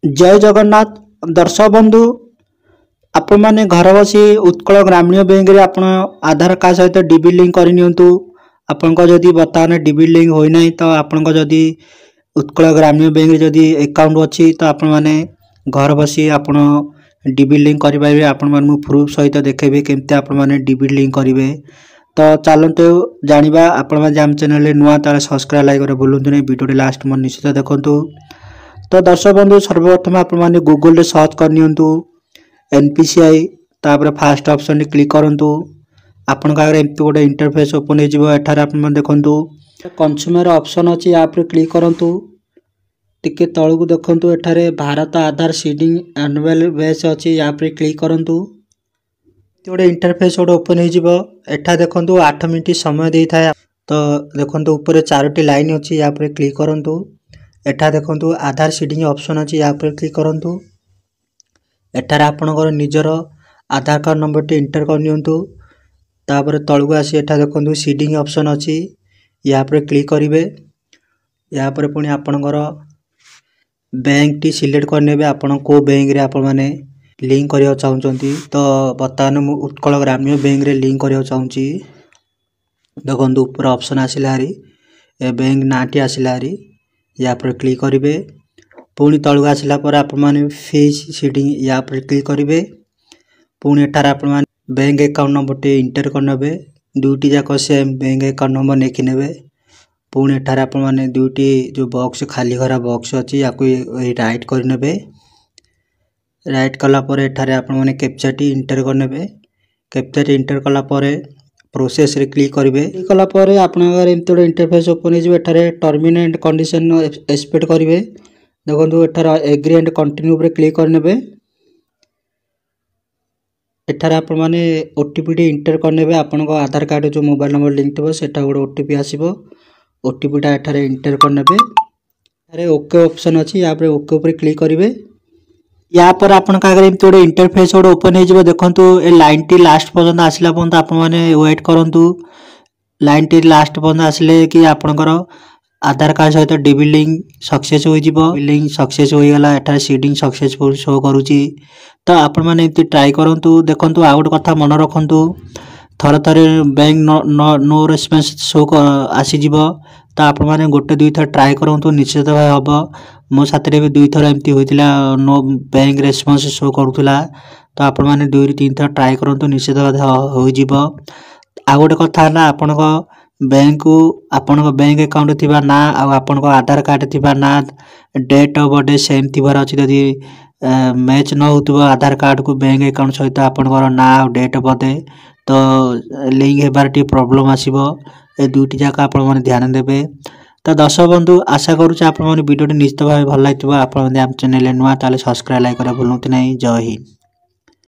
जय जगन्नाथ। दर्शक बंधु, आपण मैंने घर बसी उत्कल ग्रामीण बैंक रे आपण आधार कार्ड सहित डीबी लिंक करनियंतु। आपनको जदि बर्तमान डीबी लिंक होइना तो आपनको जदि उत्कल ग्रामीण बैंक रे जदि अकाउंट अछि तो आपण माने घर बसी आपण डीबी लिंक करि पाइबे। आपण माने प्रूफ सहित देखेबे केमते आपण माने डीबी लिंक करिवे। तो चलते जानिबा। आपण माने जाम चैनल रे नुआ ताले सब्सक्राइब लाइक करे बोलुंतु नै। वीडियो लास्ट मन निश्चित देखंतु। तो दर्शक बंधु, सर्वप्रथम आपण माने गूगल रे सर्च करनियंतु एनपीसीआई, तापर फास्ट ऑप्शन क्लिक करंतु। आपण का एमती गोटे इंटरफेस ओपन हो जिवो। एठार आपण माने देखंतु कंज्यूमर ऑप्शन अछि, या पर क्लिक करंतु। टिके तळकु देखंतु एठारे भारत आधार सीडिंग एनुअल बेस अछि, या पर क्लिक करंतु। गोटे इंटरफेस गोटे ओपन हो जिवो। एठा देखंतु 8 मिनिट समय देई थाए। तो देखंतु ऊपर 4टी लाइन अछि, या पर क्लिक करंतु। एठा देखंतु आधार सीडिंग ऑप्शन अछि, या पर क्लिक करंतु। एठार आपनकर निजर आधार कार्ड नंबर टी एंटर करनियंतु। तापर तळगु आसी एठा देखंतु सीडिंग ऑप्शन अछि, या पर क्लिक करिवे। या पर पुनी आपनकर बैंक टी सिलेक्ट करनेबे। आपण को बैंक रे आपण माने लिंक करियो चाहुचंती। तो वर्तमान मु उत्कल ग्रामीण बैंक रे लिंक करियो चाहुची। देखंतु ऊपर ऑप्शन आसिलारी ए बैंक नाटी आसिलारी, या पर क्लिक करिवे। पुणी तळगु आसिला पर आपण माने फेस सीडिंग, या पर क्लिक करिवे। पुणी एठार आपण माने बैंक अकाउंट नंबर टी एंटर करनेबे। दुटी जाक सेम बैंक अकाउंट नंबर नेखि नेबे। पुणी एठार आपण माने दुटी जो बॉक्स खाली घरा बॉक्स अछि, याकु राइट करनेबे। राइट कला पर एठारे आपण माने कैप्चा टी एंटर करनेबे। कैप्चा टी एंटर कला पर प्रोसेस रे क्लिक करिवे। क्लिक कला पर आपनगर एमते गोटे इंटरफेस ओपन हो जिवो। एठारे टर्मिनल एंड कंडीशन एक्सपेक्ट करिवे। देखंतु एठार एग्री एंड कंटिन्यू पर क्लिक करनेबे। एठार आपण माने ओटीपी टी एंटर करनेबे। आपनको आधार कार्ड जो मोबाइल नंबर लिंक थबो सेटा गोटे ओटीपी आसीबो। ओटीपी टा एठारे एंटर करनेबे। एठारे ओके ऑप्शन अछि, या पर ओके ऊपर क्लिक करिवे। या पर आपण का एमते गोटे इंटरफेस गोटे ओपन हो जिवो। देखंतु ए लाइन टी लास्ट पर्यंत आसिला पर्यंत आपण माने वेट करंतु। लाइन टी लास्ट पर्यंत आसिले कि आपनकर आधार कार्ड सहित डीबी लिंक सक्सेस हो जिवो। लिंक सक्सेस हो गला। एठारे सीडिंग सक्सेसफुल शो करूची। तो आपण माने एमती ट्राई करंतु। देखंतु आ गोटे कथा मन रखंतु, थरे थरे बैंक नो रेस्पॉन्स शो आसी जिवो। तो आपण माने गोटे दुई थर ट्राई करंतु, निश्चित भाव हबो। मो साथरे भी दुई थर एमती होइतिला, नो बैंक रेस्पॉन्स शो करूथला। तो आपण माने 2 रि 3 थर ट्राई करंतु, निश्चित भाव हो जिवो। आ गोटे कथा ना, आपनको बैंक को आपनको बैंक अकाउंट थिबा ना आ आपनको आधार कार्ड थिबा ना डेट ऑफ बर्थडे सेम थिबार अछि। यदि मैच न होतबो आधार कार्ड को बैंक अकाउंट सहित आपनकर ना आ डेट ऑफ बर्थडे, तो लिंक हेबार टी प्रॉब्लम आसीबो। ए दुटी जाका आपण माने ध्यान देबे। तो दर्शक बंधु, आशा करूछ आपण माने वीडियो टी निश्चित भाव भल लागितबो। आपण माने आम चैनल नुआ ताले सब्सक्राइब लाइक करे भूलंतु नै। जय हिंद।